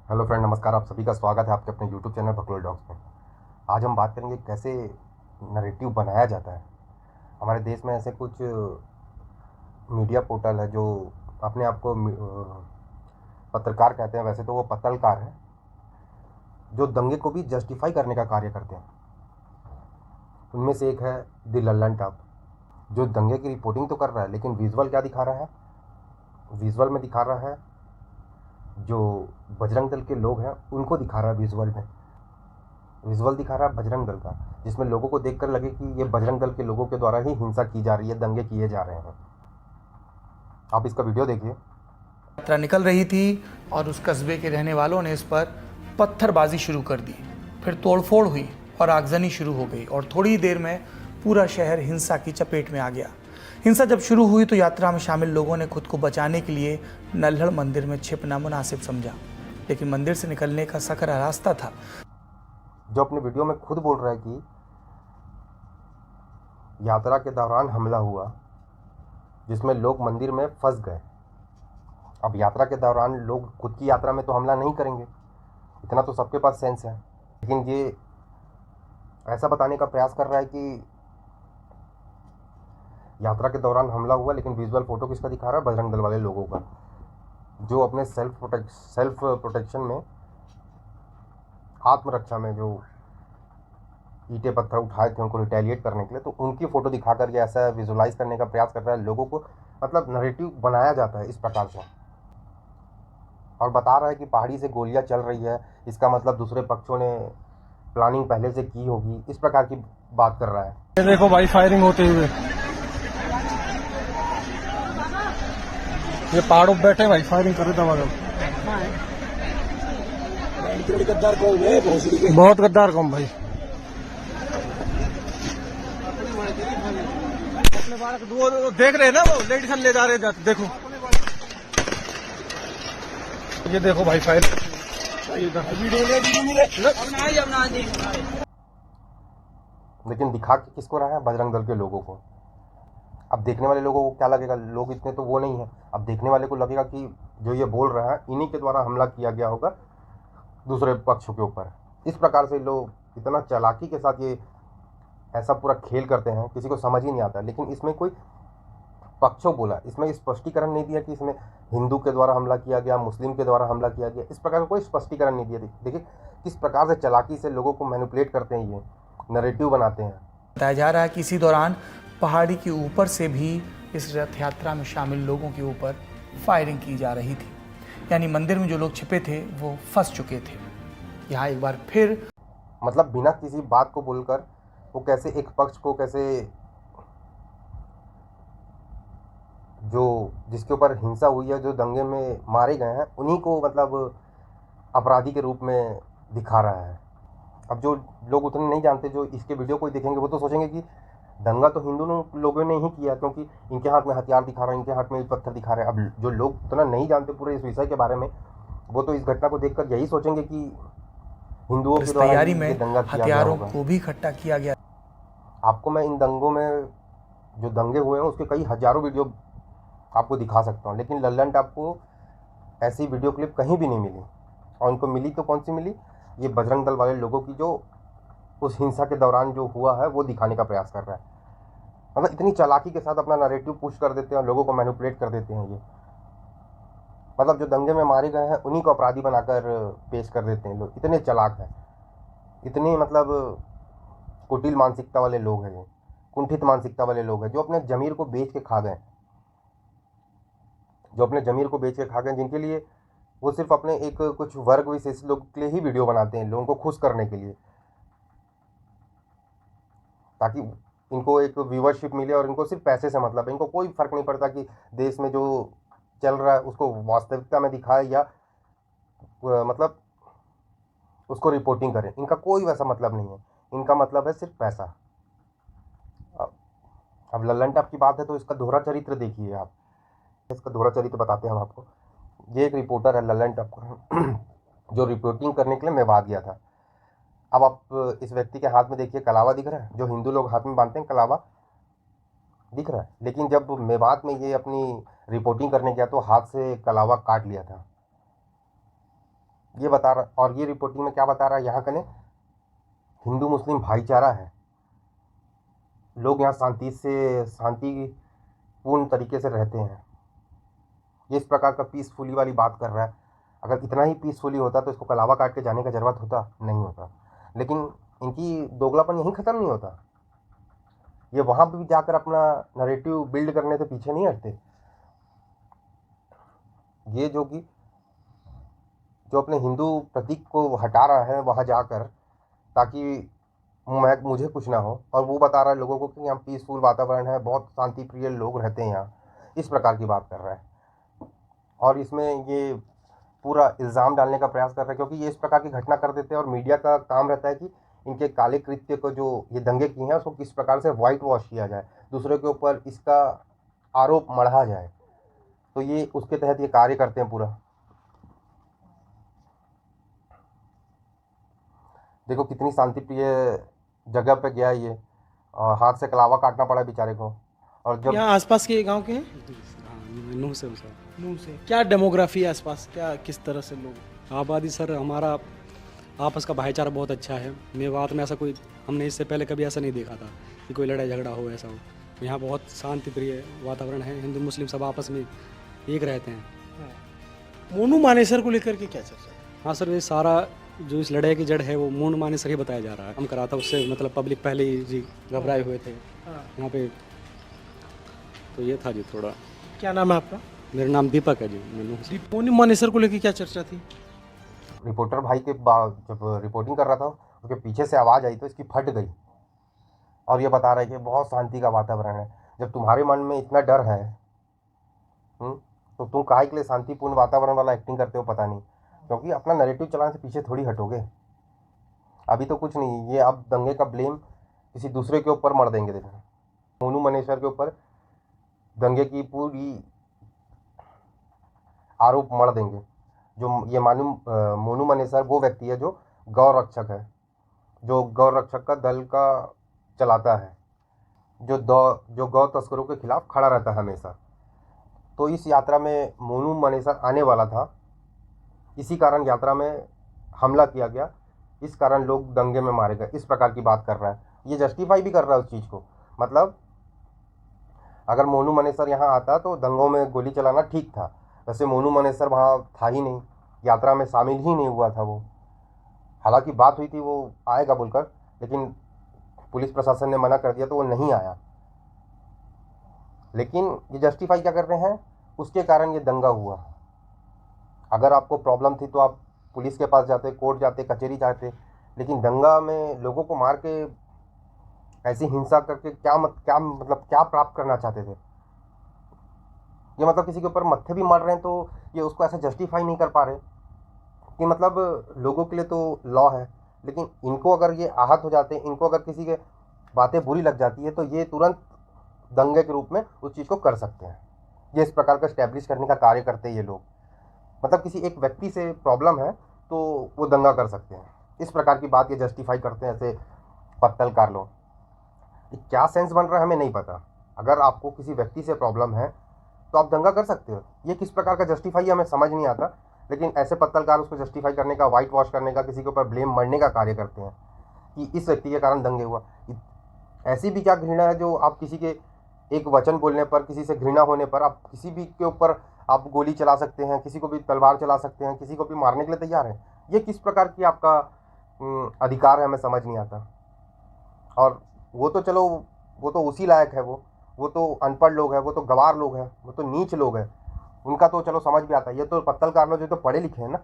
Hello friend, नमस्कार। आप सभी का स्वागत है आपके अपने यूट्यूब चैनल बकलोल डॉग्स में। आज हम बात करेंगे कैसे नरेटिव बनाया जाता है। हमारे देश में ऐसे कुछ मीडिया पोर्टल है जो अपने आप को पत्रकार कहते हैं। वैसे तो वो पत्रकार हैं जो दंगे को भी जस्टिफाई करने का कार्य करते हैं। उनमें से एक है द लल्लन टॉप, जो दंगे की रिपोर्टिंग तो कर रहा है लेकिन विजुअल क्या दिखा रहा है? विजुअल में दिखा रहा है जो बजरंग दल के लोग हैं उनको दिखा रहा है। विजुअल दिखा रहा है बजरंग दल का, जिसमें लोगों को देखकर लगे कि ये बजरंग दल के लोगों के द्वारा ही हिंसा की जा रही है, दंगे किए जा रहे हैं। आप इसका वीडियो देखिए। यात्रा निकल रही थी और उस कस्बे के रहने वालों ने इस पर पत्थरबाजी शुरू कर दी। फिर तोड़फोड़ हुई और आगजनी शुरू हो गई और थोड़ी ही देर में पूरा शहर हिंसा की चपेट में आ गया। हिंसा जब शुरू हुई तो यात्रा में शामिल लोगों ने खुद को बचाने के लिए नल्हड़ मंदिर में छिपना मुनासिब समझा, लेकिन मंदिर से निकलने का सकरा रास्ता था। जो अपने वीडियो में खुद बोल रहा है कि यात्रा के दौरान हमला हुआ जिसमें लोग मंदिर में फंस गए। अब यात्रा के दौरान लोग खुद की यात्रा में तो हमला नहीं करेंगे, इतना तो सबके पास सेंस है। लेकिन ये ऐसा बताने का प्रयास कर रहा है कि यात्रा के दौरान हमला हुआ, लेकिन विजुअल फोटो किसका दिखा रहा है? बजरंग दल वाले लोगों का, जो अपने सेल्फ प्रोटेक्शन में, आत्मरक्षा में जो ईंटें पत्थर उठाए थे उनको रिटेलिएट करने के लिए, तो उनकी फ़ोटो दिखा करके ऐसा विजुलाइज करने का प्रयास कर रहा है लोगों को। मतलब नरेटिव बनाया जाता है इस प्रकार से, और बता रहा है कि पहाड़ी से गोलियां चल रही है, इसका मतलब दूसरे पक्षों ने प्लानिंग पहले से की होगी, इस प्रकार की बात कर रहा है। ये देखो भाई, फायरिंग होते हुए ये पहाड़ों पे बैठे भाई, फायरिंग करे दबा दो। बहुत गद्दार कौन भाई। वो देख रहे हैं ना, वो लेडीज ले जा रहे हैं, देखो ये देखो भाई फायरिंग। लेकिन दिखा के किसको रहा है? बजरंग दल के लोगों को। अब देखने वाले लोगों को क्या लगेगा? लोग इतने तो वो नहीं है। अब देखने वाले को लगेगा कि जो ये बोल रहा है इन्हीं के द्वारा हमला किया गया होगा दूसरे पक्ष के ऊपर। इस प्रकार से लोग इतना चालाकी के साथ ये ऐसा पूरा खेल करते हैं, किसी को समझ ही नहीं आता। लेकिन इसमें कोई पक्षों बोला, इसमें स्पष्टीकरण नहीं दिया कि इसमें हिंदू के द्वारा हमला किया गया, मुस्लिम के द्वारा हमला किया गया, इस प्रकार का कोई स्पष्टीकरण नहीं दिया। देखिए किस प्रकार से चालाकी से लोगों को मैनिपुलेट करते हैं, ये नरेटिव बनाते हैं। बताया जा रहा है कि इसी दौरान पहाड़ी के ऊपर से भी इस रथ यात्रा में शामिल लोगों के ऊपर फायरिंग की जा रही थी, यानी मंदिर में जो लोग छिपे थे वो फंस चुके थे। यहाँ एक बार फिर मतलब बिना किसी बात को बोलकर वो कैसे एक पक्ष को, कैसे जो जिसके ऊपर हिंसा हुई है, जो दंगे में मारे गए हैं, उन्हीं को मतलब अपराधी के रूप में दिखा रहा है। अब जो लोग उतने नहीं जानते, जो इसके वीडियो को देखेंगे, वो तो सोचेंगे कि दंगा तो हिंदू लोगों ने ही किया, क्योंकि इनके हाथ में हथियार दिखा रहे हैं, इनके हाथ में पत्थर दिखा रहे हैं। अब जो लोग उतना नहीं जानते पूरे इस विषय के बारे में, वो तो इस घटना को देखकर यही सोचेंगे कि हिंदुओं के द्वारा तैयारी ही में ये दंगा किया गया हथियारों होगा। को भी इकट्ठा किया गया। आपको मैं इन दंगों में जो दंगे हुए हैं उसके कई हजारों वीडियो आपको दिखा सकता हूँ, लेकिन लल्लन टॉप को ऐसी वीडियो क्लिप कहीं भी नहीं मिली। और उनको मिली तो कौन सी मिली? ये बजरंग दल वाले लोगों की, जो उस हिंसा के दौरान जो हुआ है वो दिखाने का प्रयास कर रहा है। मतलब इतनी चालाकी के साथ अपना नैरेटिव पुश कर देते हैं और लोगों को मैनिपुलेट कर देते हैं ये। मतलब जो दंगे में मारे गए हैं उन्हीं को अपराधी बनाकर पेश कर देते हैं लोग। इतने चालाक हैं, इतनी मतलब कुटिल मानसिकता वाले लोग हैं, ये कुंठित मानसिकता वाले लोग हैं, जो अपने जमीर को बेच के खा गए, जिनके लिए वो सिर्फ अपने एक कुछ वर्ग विशेष लोग के लिए ही वीडियो बनाते हैं, लोगों को खुश करने के लिए, ताकि इनको एक व्यूवरशिप मिले। और इनको सिर्फ पैसे से मतलब है, इनको कोई फर्क नहीं पड़ता कि देश में जो चल रहा है उसको वास्तविकता में दिखाए या मतलब उसको रिपोर्टिंग करें। इनका कोई वैसा मतलब नहीं है, इनका मतलब है सिर्फ पैसा। अब लल्लन टॉप की बात है तो इसका दोहरा चरित्र देखिए आप। इसका दोहरा चरित्र बताते हैं हम आपको। ये एक रिपोर्टर है लल्लन टॉप का जो रिपोर्टिंग करने के लिए मेवात गया था। अब आप इस व्यक्ति के हाथ में देखिए कलावा दिख रहा है, जो हिंदू लोग हाथ में बांधते हैं, कलावा दिख रहा है। लेकिन जब मेवात में ये अपनी रिपोर्टिंग करने गया तो हाथ से कलावा काट लिया था। ये बता रहा, और ये रिपोर्टिंग में क्या बता रहा है, यहाँ का ने हिंदू मुस्लिम भाईचारा है, लोग यहाँ शांतिपूर्ण तरीके से रहते हैं। ये इस प्रकार का पीसफुली वाली बात कर रहा है। अगर इतना ही पीसफुली होता तो इसको कलावा काट के जाने का ज़रूरत होता नहीं होता। लेकिन इनकी दोगलापन यहीं ख़त्म नहीं होता, ये वहाँ पे भी जाकर अपना नरेटिव बिल्ड करने से पीछे नहीं हटते। ये जो अपने हिंदू प्रतीक को हटा रहा है वहाँ जाकर, ताकि मुझे कुछ ना हो, और वो बता रहा है लोगों को कि यहाँ पीसफुल वातावरण है, बहुत शांति प्रिय लोग रहते हैं यहाँ, इस प्रकार की बात कर रहा है। और इसमें ये पूरा इल्ज़ाम डालने का प्रयास कर रहा है, क्योंकि ये इस प्रकार की घटना कर देते हैं और मीडिया का काम रहता है कि इनके काले कृत्य को, जो ये दंगे किए हैं, उसको किस प्रकार से वाइट वॉश किया जाए, दूसरे के ऊपर इसका आरोप मढ़ा जाए। तो ये उसके तहत ये कार्य करते हैं पूरा। देखो कितनी शांति प्रिय जगह पे गया ये, और हाथ से कलावा काटना पड़ा बेचारे को। और जब यहाँ आसपास के गांव के हैं? नूह से सर। नूह से। क्या डेमोग्राफी है आसपास, क्या किस तरह से लोग? आबादी सर हमारा आपस का भाईचारा बहुत अच्छा है। मेवात में ऐसा कोई, हमने इससे पहले कभी ऐसा नहीं देखा था कि कोई लड़ाई झगड़ा हो, ऐसा हो। यहाँ बहुत शांति प्रिय वातावरण है, हिंदू मुस्लिम सब आपस में एक रहते हैं। मोनू मानेसर को लेकर के क्या चर्चा है? हाँ सर, ये सारा जो इस लड़ाई की जड़ है वो मोनू मानेसर ही बताया जा रहा है। हम करा था उससे, मतलब पब्लिक पहले ही जी घबराए हुए थे यहाँ पे, तो ये था जी थोड़ा। क्या नाम है आपका? मेरा नाम दीपक है जी। मैं मोनू मानेसर को लेकर क्या चर्चा थी? रिपोर्टर भाई के जब रिपोर्टिंग कर रहा था, उसके पीछे से आवाज़ आई तो इसकी फट गई, और ये बता रहा है कि बहुत शांति का वातावरण है। जब तुम्हारे मन में इतना डर है तो तुम काहे के लिए शांतिपूर्ण वातावरण वाला एक्टिंग करते हो, पता नहीं। क्योंकि अपना नैरेटिव चलाने से पीछे थोड़ी हटोगे। अभी तो कुछ नहीं, ये अब दंगे का ब्लेम किसी दूसरे के ऊपर मर देंगे। देखना, मोनू मनेसर के ऊपर दंगे की पूरी आरोप मर देंगे। जो ये मोनू मनेसर वो व्यक्ति है जो गौ रक्षक है, जो गौ रक्षक का दल का चलाता है, जो गौ तस्करों के खिलाफ खड़ा रहता है हमेशा। तो इस यात्रा में मोनू मनेसर आने वाला था, इसी कारण यात्रा में हमला किया गया, इस कारण लोग दंगे में मारे गए, इस प्रकार की बात कर रहा है। ये जस्टिफाई भी कर रहा है उस चीज़ को। मतलब अगर मोनू मनेसर यहाँ आता तो दंगों में गोली चलाना ठीक था। वैसे मोनू मनेसर वहाँ था ही नहीं, यात्रा में शामिल ही नहीं हुआ था वो। हालांकि बात हुई थी वो आएगा बोलकर, लेकिन पुलिस प्रशासन ने मना कर दिया तो वो नहीं आया। लेकिन ये जस्टिफाई क्या कर रहे हैं, उसके कारण ये दंगा हुआ। अगर आपको प्रॉब्लम थी तो आप पुलिस के पास जाते, कोर्ट जाते, कचहरी जाते, लेकिन दंगा में लोगों को मार के ऐसी हिंसा करके क्या प्राप्त करना चाहते थे? ये मतलब किसी के ऊपर मत्थे भी मार रहे हैं तो ये उसको ऐसा जस्टिफाई नहीं कर पा रहे कि मतलब लोगों के लिए तो लॉ है, लेकिन इनको अगर ये आहत हो जाते हैं, इनको अगर किसी के बातें बुरी लग जाती है तो ये तुरंत दंगे के रूप में उस चीज़ को कर सकते हैं। ये इस प्रकार का स्टैब्लिश करने का कार्य करते हैं ये लोग। मतलब किसी एक व्यक्ति से प्रॉब्लम है तो वो दंगा कर सकते हैं, इस प्रकार की बात ये जस्टिफाई करते हैं ऐसे पत्तलकार लोग। क्या सेंस बन रहा है हमें नहीं पता। अगर आपको किसी व्यक्ति से प्रॉब्लम है तो आप दंगा कर सकते हो, ये किस प्रकार का जस्टिफाई है हमें समझ नहीं आता। लेकिन ऐसे पत्तलकार उसको जस्टिफाई करने का, वाइट वॉश करने का, किसी के ऊपर ब्लेम मरने का कार्य करते हैं कि इस व्यक्ति के कारण दंगे हुआ। ऐसी भी क्या घृणा है जो आप किसी के एक वचन बोलने पर, किसी से घृणा होने पर आप किसी भी के ऊपर आप गोली चला सकते हैं, किसी को भी तलवार चला सकते हैं, किसी को भी मारने के लिए तैयार हैं। ये किस प्रकार की आपका अधिकार है हमें समझ नहीं आता। और वो तो चलो, वो तो उसी लायक है, वो तो अनपढ़ लोग हैं, वो तो गवार लोग हैं, वो तो नीच लोग हैं, उनका तो चलो समझ भी आता है। ये तो पत्तलकार लोग जो तो पढ़े लिखे हैं ना,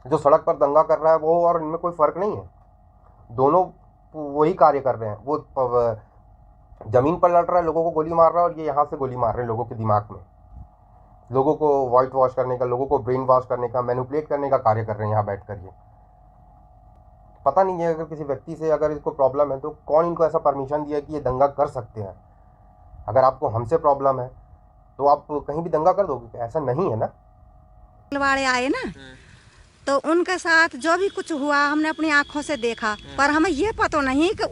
जो सड़क पर दंगा कर रहा है वो, और इनमें कोई फ़र्क नहीं है, दोनों वही कार्य कर रहे हैं। वो ज़मीन पर लड़ रहा है, लोगों को गोली मार रहा है, और ये यहाँ से गोली मार रहे हैं लोगों के दिमाग में, लोगों को वाइट वॉश करने का, लोगों को ब्रेन वॉश करने का, मैनिपुलेट करने का कार्य कर रहे हैं यहाँ बैठ कर। ये पता नहीं है, अगर किसी व्यक्ति से अगर इसको प्रॉब्लम है तो कौन इनको ऐसा परमिशन दिया कि ये दंगा कर सकते हैं। अगर आपको हमसे प्रॉब्लम है तो आप कहीं भी दंगा कर दोगे, ऐसा नहीं है ना। वाले आए ना तो उनके साथ जो भी कुछ हुआ हमने अपनी आंखों से देखा, पर हमें ये पता नहीं कि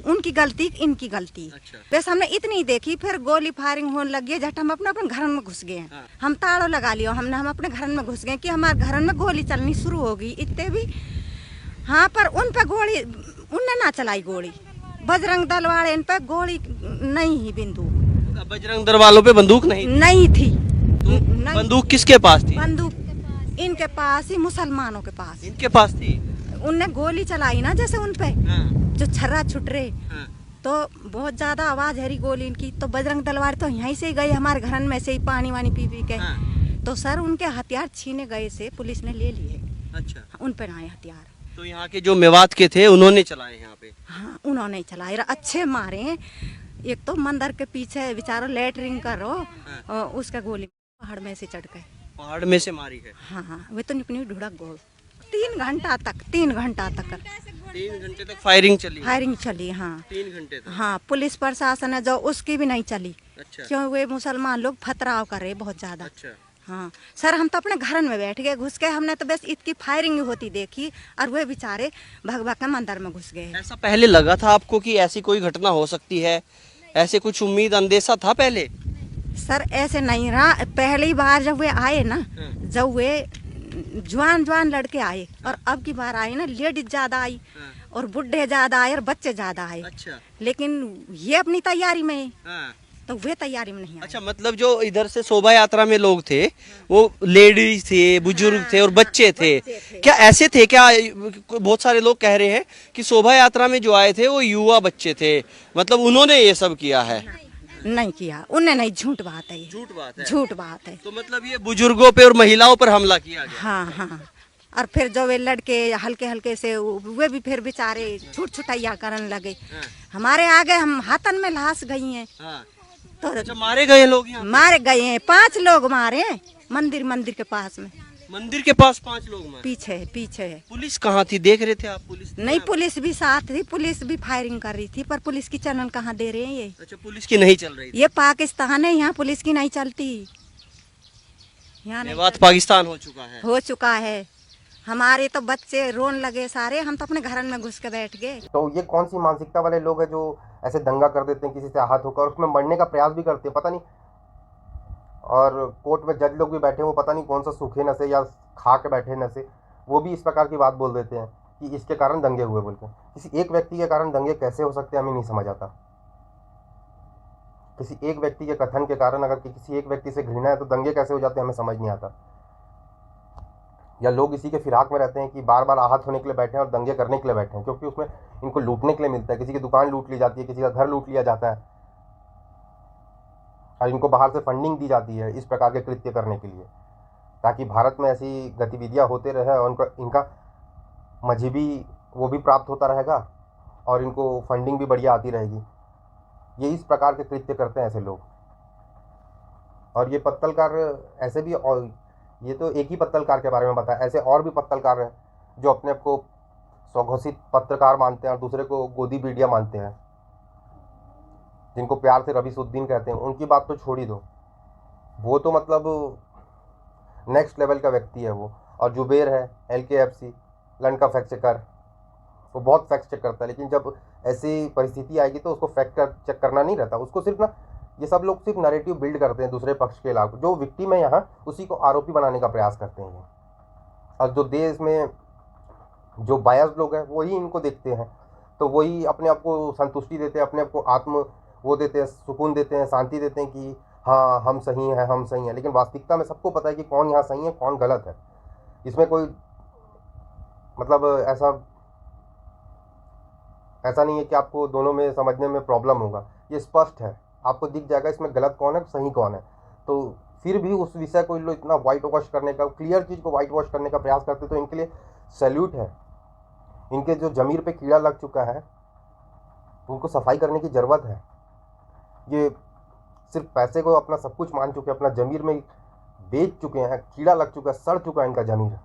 उनकी गलती इनकी गलती। बस हमने इतनी देखी, फिर गोली फायरिंग होने लगी, झट हम अपने अपने घर में घुस गए हैं। हम ताड़ो लगा लिया हमने, हम अपने घर में घुस गए कि हमारे घर में गोली चलनी शुरू होगी इतने भी। हाँ, पर उन पे गोली उनने ना चलाई गोली, बजरंग दल वाले इन पे गोली नहीं ही बंदूक। बजरंग दल वालों पे बंदूक नहीं थी। बंदूक किसके पास थी? बंदूक इनके पास ही, मुसलमानों के पास। इनके पास थी। उनने गोली चलाई ना जैसे उन पे जो छर्रा छुट रहे, तो बहुत ज्यादा आवाज हरी गोली इनकी। तो बजरंग दल वाले तो यहीं से ही गए हमारे घर में से ही पानी वानी पी पी के। तो सर उनके हथियार छीने गए से पुलिस ने ले लिए। अच्छा, उन पे आए हथियार। तो यहाँ के जो मेवात के थे उन्होंने चलाए यहाँ पे? हाँ, उन्होंने चलाए, अच्छे मारे। एक तो मंदिर के पीछे बेचारो लेटरिंग करो, उसका गोली पहाड़ में से चढ़ गए। पहाड़ में से मारी है? हाँ, वे तो निकनी ढुड़क गोल। 3 घंटा तक 3 घंटे तक फायरिंग चली? फायरिंग चली, हाँ 3 घंटे तक। हाँ, पुलिस प्रशासन है जो उसकी भी नहीं चली। अच्छा। क्यों, वे मुसलमान लोग फतराव कर रहे बहुत ज्यादा। अच्छा। हाँ सर, हम तो अपने घर में बैठ गए घुस के, हमने तो बस इतनी फायरिंग होती देखी और वे बेचारे भग भग के मंदिर में घुस गए। ऐसा पहले लगा था आपको कि ऐसी कोई घटना हो सकती है? ऐसे कुछ उम्मीद अंदेशा था पहले? सर ऐसे नहीं रहा। पहली बार जब वे आए ना, जब वे जवान लड़के आए, और अब की बार आए ना लेडीज ज्यादा आई और बुढ़े ज्यादा आए और बच्चे ज्यादा आए। अच्छा। लेकिन ये अपनी तैयारी में है, हाँ। तो वे तैयारी में नहीं आए। अच्छा, मतलब जो इधर से शोभा यात्रा में लोग थे वो लेडीज थे, बुजुर्ग थे और बच्चे थे। क्या ऐसे थे क्या? बहुत सारे लोग कह रहे हैं कि शोभा यात्रा में जो आए थे वो युवा बच्चे थे, मतलब उन्होंने ये सब किया है। नहीं किया उनने, नहीं, झूठ बात है, झूठ बात है। झूठ बात है। तो मतलब ये बुजुर्गों पे और महिलाओं पर हमला किया गया? हाँ हाँ। और फिर जो वे लड़के हल्के हल्के से वे भी फिर बेचारे झूठ छुटैया करने लगे। हमारे आगे हम हाथन में लाश गई हैं। तो अच्छा, मारे गए लोग यहाँ? मारे गए हैं, 5 लोग मारे हैं मंदिर के पास में। मंदिर के पास 5 लोग मारे? पीछे है। पुलिस कहाँ थी? देख रहे थे आप? पुलिस नहीं, पुलिस भी साथ थी, पुलिस भी फायरिंग कर रही थी, पर पुलिस की चैनल कहाँ दे रहे हैं ये। अच्छा, पुलिस की नहीं चल रही थी? ये पाकिस्तान है, यहाँ पुलिस की नहीं चलती। यहाँ ये बात पाकिस्तान हो चुका है। हमारे तो बच्चे रोन लगे सारे, हम तो अपने घर में घुस के बैठ गए। तो ये कौन सी मानसिकता वाले लोग हैं जो ऐसे दंगा कर देते हैं, किसी से आहत होकर, उसमें मरने का प्रयास भी करते हैं, पता नहीं। और कोर्ट में जज लोग भी बैठे हैं, वो पता नहीं कौन सा सूखे नशे या खा के बैठे नशे, वो भी इस प्रकार की बात बोल देते हैं कि इसके कारण दंगे हुए बोल के। किसी एक व्यक्ति के कारण दंगे कैसे हो सकते हैं हमें नहीं समझ आता। किसी एक व्यक्ति के कथन के कारण अगर किसी एक व्यक्ति से घृणा है तो दंगे कैसे हो जाते हैं हमें समझ नहीं आता। या लोग इसी के फिराक में रहते हैं कि बार बार आहत होने के लिए बैठे हैं और दंगे करने के लिए बैठे हैं, क्योंकि उसमें इनको लूटने के लिए मिलता है। किसी की दुकान लूट ली जाती है, किसी का घर लूट लिया जाता है, और इनको बाहर से फंडिंग दी जाती है इस प्रकार के कृत्य करने के लिए, ताकि भारत में ऐसी गतिविधियां होते रहे और इनका मजहबी वो भी प्राप्त होता रहेगा और इनको फंडिंग भी बढ़िया आती रहेगी। ये इस प्रकार के कृत्य करते हैं ऐसे लोग। और ये पत्तलकार ऐसे भी, और ये तो एक ही पत्तलकार के बारे में बताया, ऐसे और भी पत्तलकार हैं जो अपने आप को स्वघोषित पत्रकार मानते हैं और दूसरे को गोदी मीडिया मानते हैं, जिनको प्यार से रवीशुद्दीन कहते हैं। उनकी बात तो छोड़ ही दो, वो तो मतलब नेक्स्ट लेवल का व्यक्ति है वो। और जुबेर है LKFC लंड का फैक्ट चेकर, वो बहुत फैक्ट चेक करता है, लेकिन जब ऐसी परिस्थिति आएगी तो उसको फैक्ट चेक करना नहीं रहता। उसको सिर्फ ना, ये सब लोग सिर्फ नैरेटिव बिल्ड करते हैं दूसरे पक्ष के खिलाफ। जो विक्टिम है यहाँ उसी को आरोपी बनाने का प्रयास करते हैं। और जो देश में जो बायस लोग हैं वही इनको देखते हैं, तो वही अपने आप को संतुष्टि देते हैं, अपने आप को आत्म वो देते हैं, सुकून देते हैं, शांति देते हैं कि हाँ हम सही हैं, हम सही हैं। लेकिन वास्तविकता में सबको पता है कि कौन यहाँ सही है कौन गलत है। इसमें कोई मतलब ऐसा नहीं है कि आपको दोनों में समझने में प्रॉब्लम होगा। ये स्पष्ट है, आपको दिख जाएगा इसमें गलत कौन है सही कौन है। तो फिर भी उस विषय को लोग इतना वाइट वॉश करने का, क्लियर चीज़ को वाइट वॉश करने का प्रयास करते, तो इनके लिए सैल्यूट है। इनके जो ज़मीर पे कीड़ा लग चुका है उनको सफाई करने की ज़रूरत है। ये सिर्फ पैसे को अपना सब कुछ मान चुके हैं, अपना ज़मीर में बेच चुके हैं, कीड़ा लग चुका है, सड़ चुका है इनका ज़मीर,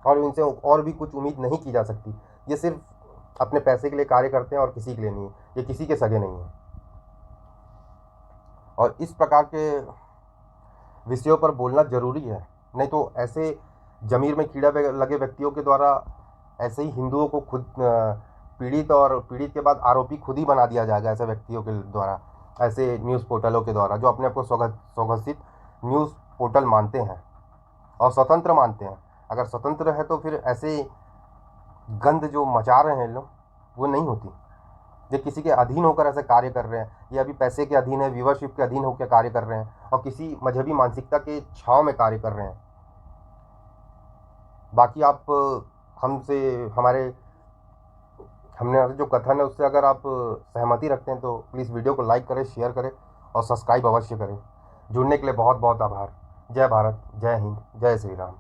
और इनसे और भी कुछ उम्मीद नहीं की जा सकती। ये सिर्फ अपने पैसे के लिए कार्य करते हैं और किसी के लिए नहीं, ये किसी के सगे नहीं है। और इस प्रकार के विषयों पर बोलना ज़रूरी है, नहीं तो ऐसे जमीर में कीड़ा लगे व्यक्तियों के द्वारा ऐसे ही हिंदुओं को खुद पीड़ित और पीड़ित के बाद आरोपी खुद ही बना दिया जाएगा ऐसे व्यक्तियों के द्वारा, ऐसे न्यूज़ पोर्टलों के द्वारा जो अपने आप को स्वघोषित न्यूज़ पोर्टल मानते हैं और स्वतंत्र मानते हैं। अगर स्वतंत्र है तो फिर ऐसे गंद जो मचा रहे हैं लोग वो नहीं होती। ये किसी के अधीन होकर ऐसे कार्य कर रहे हैं, ये अभी पैसे के अधीन है, व्यूवरशिप के अधीन होकर कार्य कर रहे हैं और किसी मजहबी मानसिकता के छाव में कार्य कर रहे हैं। बाकी आप हमने जो कथन है उससे अगर आप सहमति रखते हैं तो प्लीज़ वीडियो को लाइक करें, शेयर करें और सब्सक्राइब अवश्य करें। जुड़ने के लिए बहुत बहुत आभार। जय भारत, जय हिंद, जय श्री राम।